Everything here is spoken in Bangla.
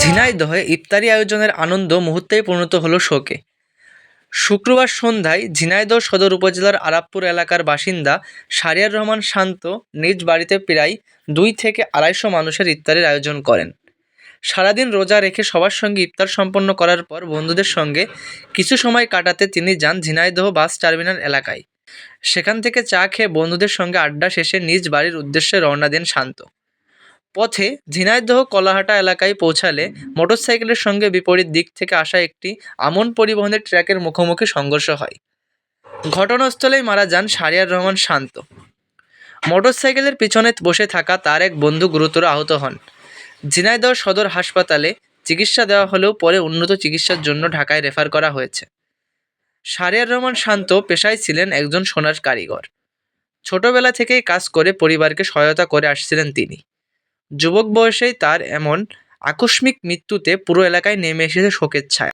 ঝিনাইদহে ইফতারি আয়োজনের আনন্দ মুহূর্তেই পরিণত হলো শোকে। শুক্রবার সন্ধ্যায় ঝিনাইদহ সদর উপজেলার আরাপপুর এলাকার বাসিন্দা শাহরিয়ার রহমান শান্ত নিজ বাড়িতে প্রায় 2 থেকে 250 মানুষের ইফতারির আয়োজন করেন। সারাদিন রোজা রেখে সবার সঙ্গে ইফতার সম্পন্ন করার পর বন্ধুদের সঙ্গে কিছু সময় কাটাতে তিনি যান ঝিনাইদহ বাস টার্মিনাল এলাকায়। সেখান থেকে চা খেয়ে বন্ধুদের সঙ্গে আড্ডা শেষে নিজ বাড়ির উদ্দেশ্যে রওনা দেন শান্ত। পথে ঝিনাইদহ কলাহাটা এলাকায় পৌঁছালে মোটরসাইকেলের সঙ্গে বিপরীত দিক থেকে আসা একটি আমন পরিবহনের ট্রাকের মুখোমুখি সংঘর্ষ হয়। ঘটনাস্থলেই মারা যান শাহরিয়ার রহমান শান্ত। মোটরসাইকেলের পিছনে বসে থাকা তার এক বন্ধু গুরুতর আহত হন। ঝিনাইদহ সদর হাসপাতালে চিকিৎসা দেওয়া হলেও পরে উন্নত চিকিৎসার জন্য ঢাকায় রেফার করা হয়েছে। শাহরিয়ার রহমান শান্ত পেশায় ছিলেন একজন সোনার কারিগর। ছোটবেলা থেকেই কাজ করে পরিবারকে সহায়তা করে আসছিলেন তিনি। যুবক বয়সেই তার এমন আকস্মিক মৃত্যুতে পুরো এলাকায় নেমে এসেছে শোকের ছায়া।